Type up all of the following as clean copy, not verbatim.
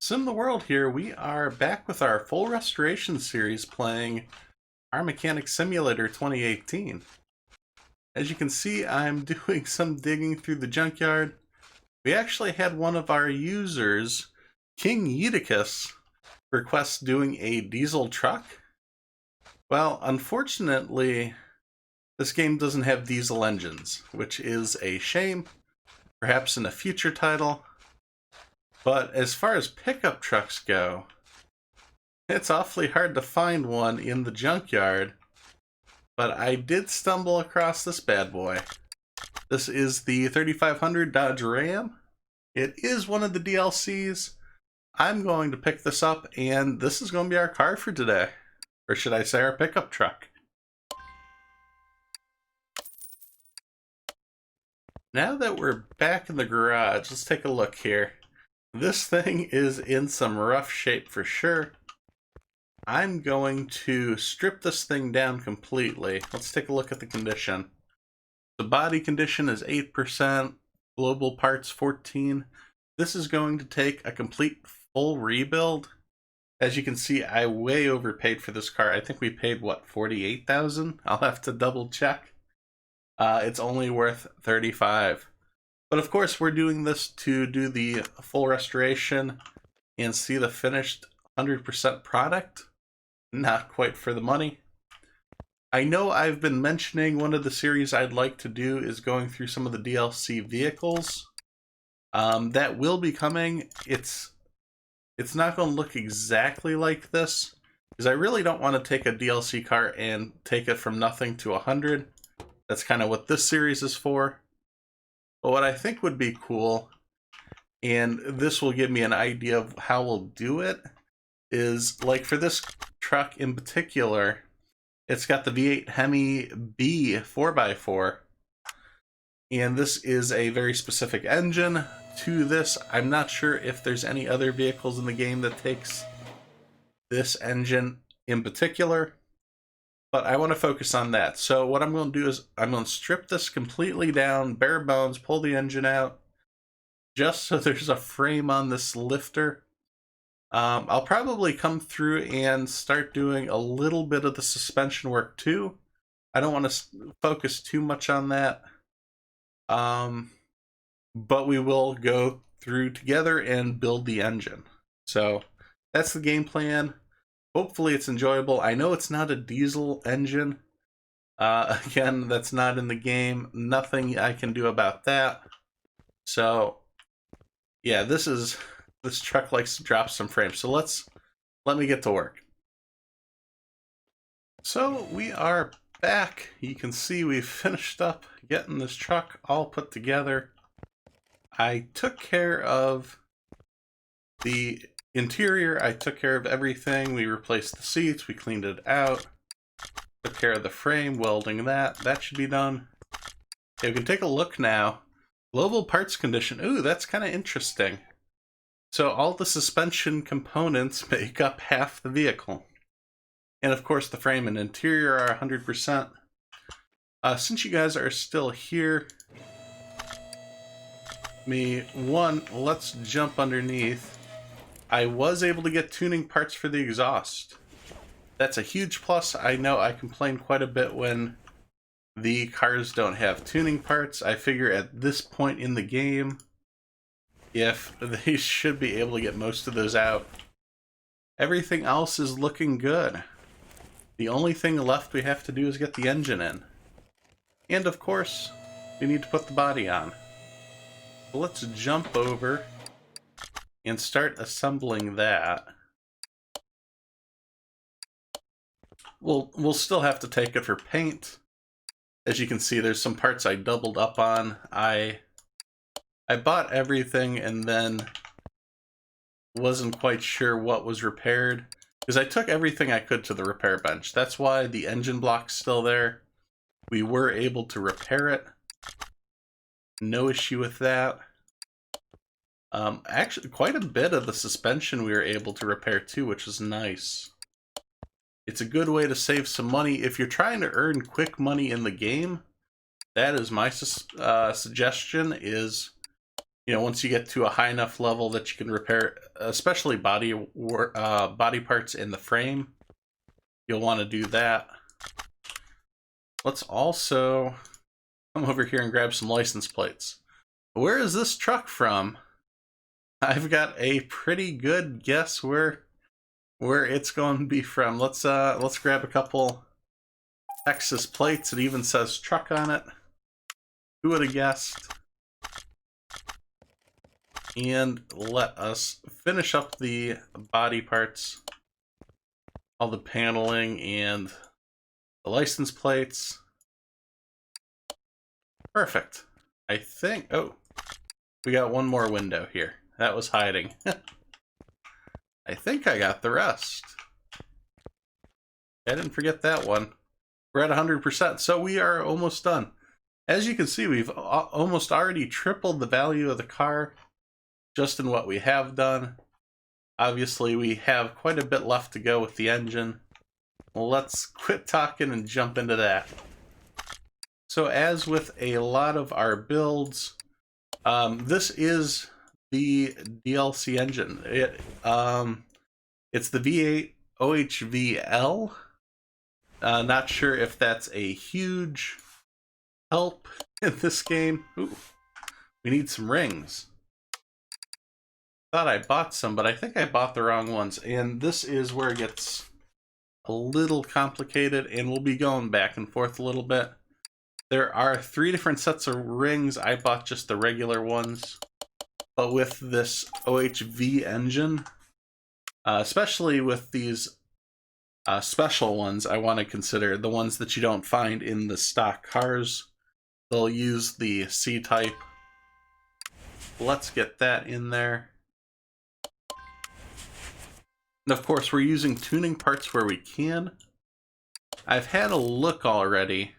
SimTheWorld here. We are back with our full restoration series playing Car Mechanic Simulator 2018. As you can see, I'm doing some digging through the junkyard. We actually had one of our users, King Yeedicus, request doing a diesel truck. Well, unfortunately, this game doesn't have diesel engines, which is a shame. Perhaps in a future title. But as far as pickup trucks go, it's awfully hard to find one in the junkyard. But I did stumble across this bad boy. This is the 3500 Dodge Ram. It is one of the DLCs. I'm going to pick this up, and this is going to be our car for today. Or should I say our pickup truck. Now that we're back in the garage, let's take a look here. This thing is in some rough shape for sure. I'm going to strip this thing down completely. Let's take a look at the condition. The body condition is 8%, global parts 14. This is going to take a complete full rebuild. As you can see, I way overpaid for this car. I think we paid, what, $48,000? I'll have to double check. It's only worth $35,000. But of course, we're doing this to do the full restoration and see the finished 100% product. Not quite for the money. I know I've been mentioning one of the series I'd like to do is going through some of the DLC vehicles. That will be coming. It's not going to look exactly like this, because I really don't want to take a DLC car and take it from nothing to 100. That's kind of what this series is for. But what I think would be cool, and this will give me an idea of how we'll do it, is like for this truck in particular, it's got the V8 Hemi B 4x4. And this is a very specific engine to this. I'm not sure if there's any other vehicles in the game that takes this engine in particular, but I want to focus on that. So what I'm going to do is I'm going to strip this completely down, bare bones, pull the engine out, just so there's a frame on this lifter. I'll probably come through and start doing a little bit of the suspension work too. I don't want to focus too much on that. But we will go through together and build the engine. So that's the game plan. Hopefully it's enjoyable. I know it's not a diesel engine. Again, that's not in the game. Nothing I can do about that. So, yeah, this truck likes to drop some frames. So let me get to work. So we are back. You can see we've finished up getting this truck all put together. I took care of the interior, I took care of everything. We replaced the seats, we cleaned it out, took care of the frame, welding that should be done. Okay, we can take a look now. Global parts condition, ooh, that's kind of interesting. So all the suspension components make up half the vehicle. And of course the frame and interior are 100%. Since you guys are still here, let's jump underneath. I was able to get tuning parts for the exhaust. That's a huge plus. I know I complain quite a bit when the cars don't have tuning parts. I figure at this point in the game, if they should be able to get most of those out. Everything else is looking good. The only thing left we have to do is get the engine in. And of course, we need to put the body on. So let's jump over and start assembling that. We'll still have to take it for paint. As you can see, there's some parts I doubled up on. I bought everything and then wasn't quite sure what was repaired, because I took everything I could to the repair bench. That's why the engine block's still there. We were able to repair it. No issue with that. Actually, quite a bit of the suspension we were able to repair too, which was nice. It's a good way to save some money. If you're trying to earn quick money in the game, that is my suggestion, is You know, once you get to a high enough level that you can repair, especially body parts in the frame, you'll want to do that. Let's also come over here and grab some license plates. Where is this truck from? I've got a pretty good guess where it's going to be from. Let's grab a couple Texas plates. It even says truck on it. Who would have guessed? And let us finish up the body parts, all the paneling and the license plates. Perfect. I think, oh, we got one more window here. That was hiding. I think I got the rest. I didn't forget that one. We're at 100%, so we are almost done. As you can see, we've almost already tripled the value of the car just in what we have done. Obviously, we have quite a bit left to go with the engine. Well, let's quit talking and jump into that. So as with a lot of our builds, this is the DLC engine. It's the V8 OHVL. Not sure if that's a huge help in this game. Ooh, we need some rings. Thought I bought some, but I think I bought the wrong ones. And this is where it gets a little complicated, and we'll be going back and forth a little bit. There are 3 different sets of rings. I bought just the regular ones. But with this OHV engine, especially with these special ones, I want to consider the ones that you don't find in the stock cars. They'll use the C-type. Let's get that in there. And of course, we're using tuning parts where we can. I've had a look already.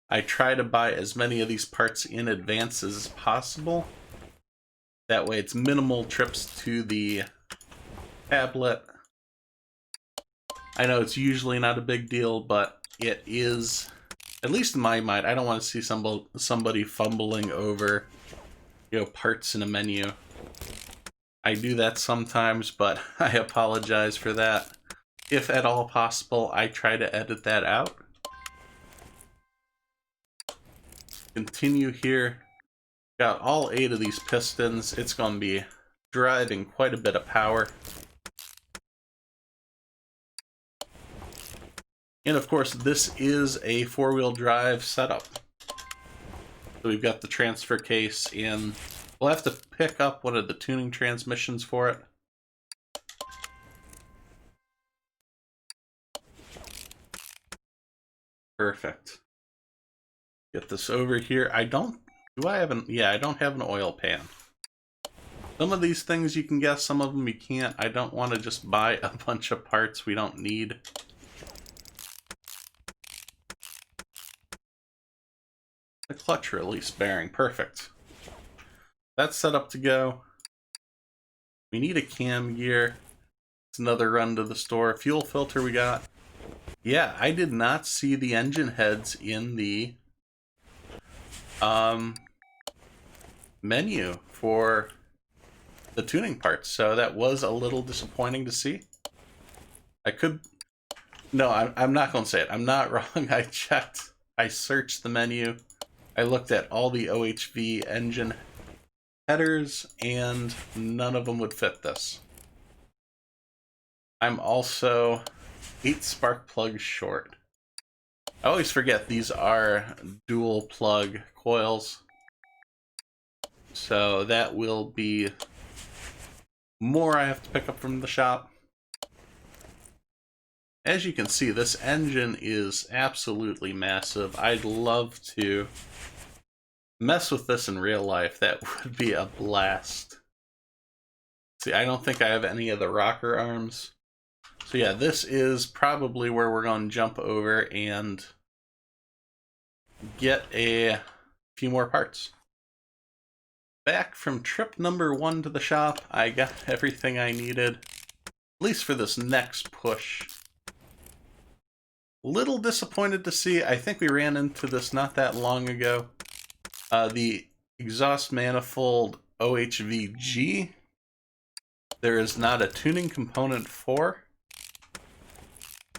I try to buy as many of these parts in advance as possible. That way it's minimal trips to the tablet. I know it's usually not a big deal, but it is, at least in my mind. I don't want to see somebody fumbling over, parts in a menu. I do that sometimes, but I apologize for that. If at all possible, I try to edit that out. Continue here. Got all 8 of these pistons. It's going to be driving quite a bit of power. And of course, this is a 4-wheel drive setup. So we've got the transfer case, and we'll have to pick up one of the tuning transmissions for it. Perfect. Get this over here. I don't have an oil pan. Some of these things you can guess, some of them you can't. I don't want to just buy a bunch of parts we don't need. The clutch release bearing, perfect. That's set up to go. We need a cam gear. It's another run to the store. Fuel filter we got. Yeah, I did not see the engine heads in the menu for the tuning parts, so that was a little disappointing to see. No, I'm not going to say it. I'm not wrong. I checked. I searched the menu. I looked at all the OHV engine headers, and none of them would fit this. I'm also 8 spark plugs short. I always forget these are dual plug coils. So that will be more I have to pick up from the shop. As you can see, this engine is absolutely massive. I'd love to mess with this in real life. That would be a blast. See, I don't think I have any of the rocker arms. So yeah, this is probably where we're going to jump over and get a few more parts. Back from trip number 1 to the shop, I got everything I needed, at least for this next push. Little disappointed to see, I think we ran into this not that long ago. The exhaust manifold OHVG, there is not a tuning component for,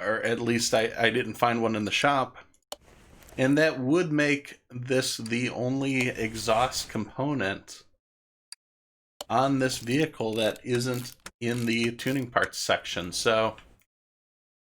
or at least I didn't find one in the shop. And that would make this the only exhaust component on this vehicle that isn't in the tuning parts section. So,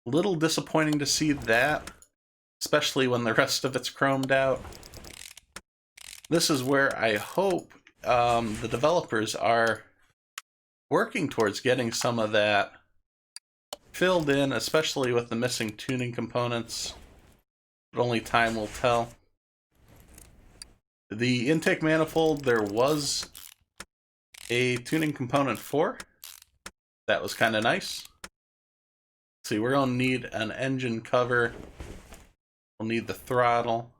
a little disappointing to see that, especially when the rest of it's chromed out. This is where I hope the developers are working towards getting some of that filled in, especially with the missing tuning components. But only time will tell. The intake manifold, there was a tuning component for. That was kind of nice. See, we're going to need an engine cover. We'll need the throttle.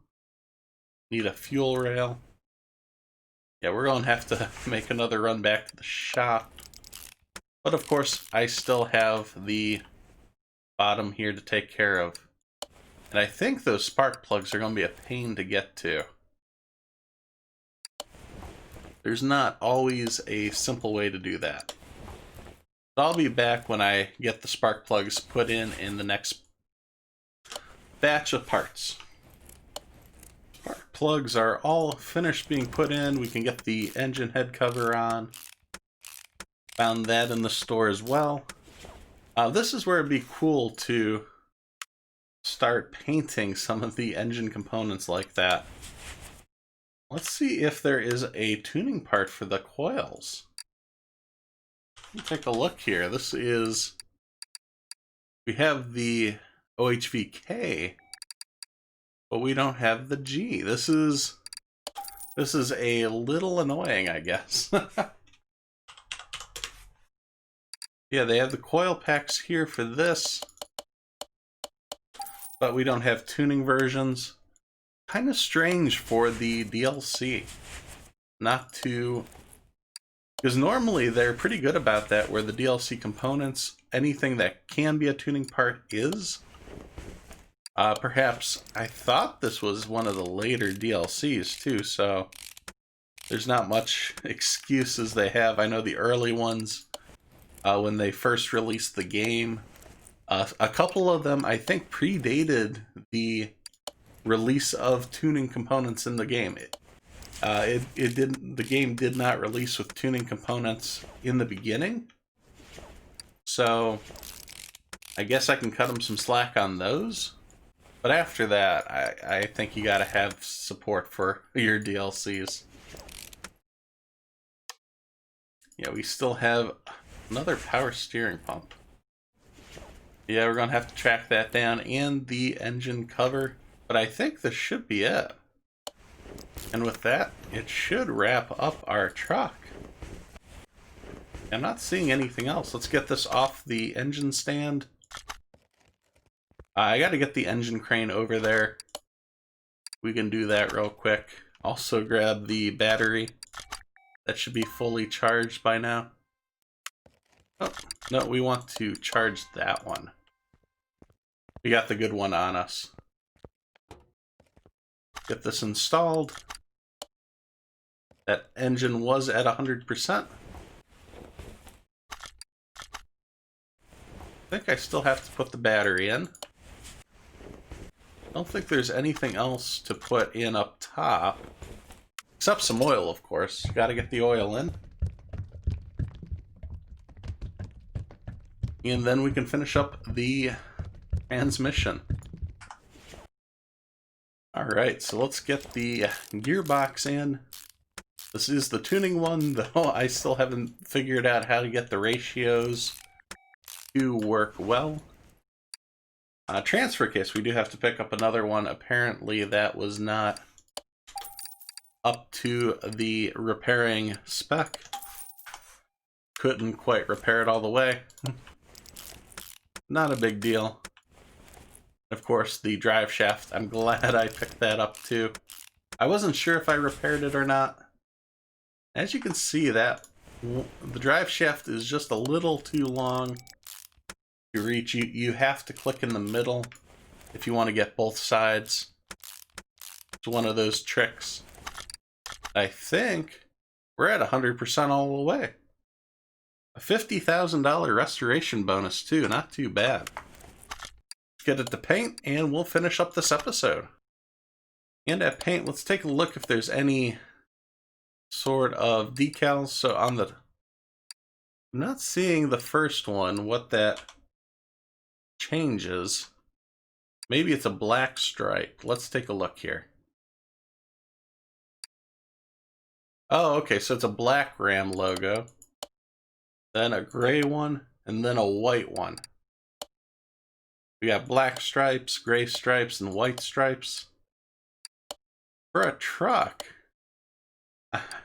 Need a fuel rail. Yeah, we're going to have to make another run back to the shop. But of course, I still have the bottom here to take care of. And I think those spark plugs are going to be a pain to get to. There's not always a simple way to do that. But I'll be back when I get the spark plugs put in the next batch of parts. Spark plugs are all finished being put in. We can get the engine head cover on. Found that in the store as well. This is where it'd be cool to start painting some of the engine components like that. Let's see if there is a tuning part for the coils. Let me take a look here. This is... We have the OHVK, but we don't have the G. This is a little annoying, I guess. Yeah, they have the coil packs here for this, but we don't have tuning versions. Kind of strange for the DLC not to, because normally they're pretty good about that, where the DLC components, anything that can be a tuning part is. Perhaps I thought this was one of the later DLCs too, so there's not much excuses they have. I know the early ones, when they first released the game, a couple of them I think predated the release of tuning components in the game. The game did not release with tuning components in the beginning, so I guess I can cut them some slack on those. But after that, I think you gotta have support for your DLCs. Yeah, we still have another power steering pump. Yeah, we're gonna have to track that down, and the engine cover. But I think this should be it. And with that, it should wrap up our truck. I'm not seeing anything else. Let's get this off the engine stand. I gotta get the engine crane over there. We can do that real quick. Also grab the battery. That should be fully charged by now. Oh, no, we want to charge that one. We got the good one on us. Get this installed. That engine was at 100%. I think I still have to put the battery in. I don't think there's anything else to put in up top. Except some oil, of course. You gotta get the oil in. And then we can finish up the transmission. Alright, so let's get the gearbox in. This is the tuning one, though I still haven't figured out how to get the ratios to work well. Transfer case, we do have to pick up another one. Apparently that was not up to the repairing spec. Couldn't quite repair it all the way. Not a big deal. Of course, the drive shaft, I'm glad I picked that up too. I wasn't sure if I repaired it or not. As you can see, that the drive shaft is just a little too long to reach. You have to click in the middle if you want to get both sides. It's one of those tricks. I think We're at 100% all the way. A $50,000 restoration bonus too, not too bad. Let's get it to paint and we'll finish up this episode. And at paint, let's take a look if there's any sort of decals. So on the, I'm not seeing the first one, what that changes. Maybe it's a black stripe. Let's take a look here. Oh, okay, so it's a black Ram logo, then a gray one, and then a white one. We got black stripes, gray stripes, and white stripes. For a truck,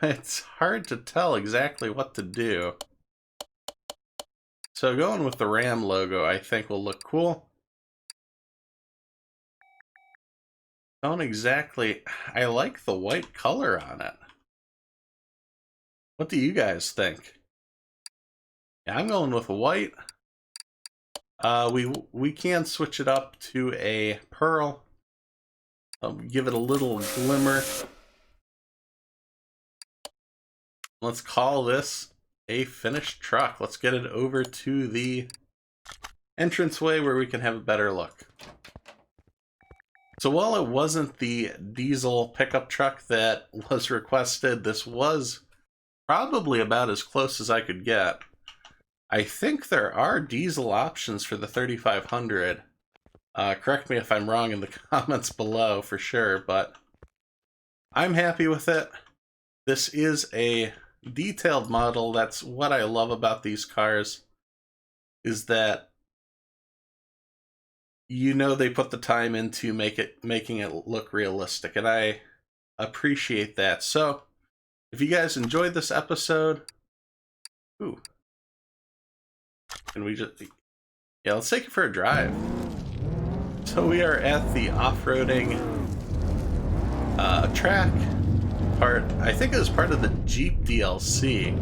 it's hard to tell exactly what to do. So going with the Ram logo, I think will look cool. Don't exactly, I like the white color on it. What do you guys think? Yeah, I'm going with white. We can switch it up to a pearl. Give it a little glimmer. Let's call this a finished truck. Let's get it over to the entranceway where we can have a better look. So while it wasn't the diesel pickup truck that was requested, this was probably about as close as I could get. I think there are diesel options for the 3500. Correct me if I'm wrong in the comments below for sure, but I'm happy with it. This is a detailed model. That's what I love about these cars, is that you know they put the time into making it look realistic, and I appreciate that. So if you guys enjoyed this episode, ooh, can we just, yeah, let's take it for a drive. So we are at the off-roading track part. I think it was part of the Jeep DLC,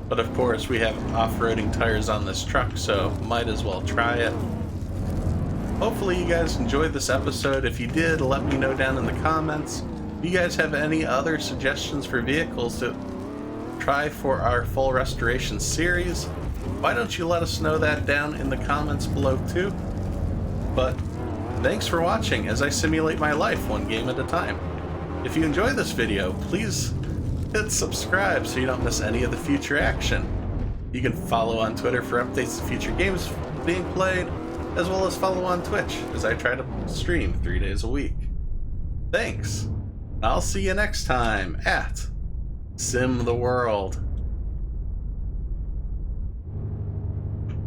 but of course we have off-roading tires on this truck, so might as well try it. Hopefully you guys enjoyed this episode. If you did, let me know down in the comments. If you guys have any other suggestions for vehicles to try for our full restoration series, why don't you let us know that down in the comments below too? But thanks for watching as I simulate my life one game at a time. If you enjoyed this video, please hit subscribe so you don't miss any of the future action. You can follow on Twitter for updates to future games being played, as well as follow on Twitch as I try to stream 3 days a week. Thanks! I'll see you next time at SimTheWorld.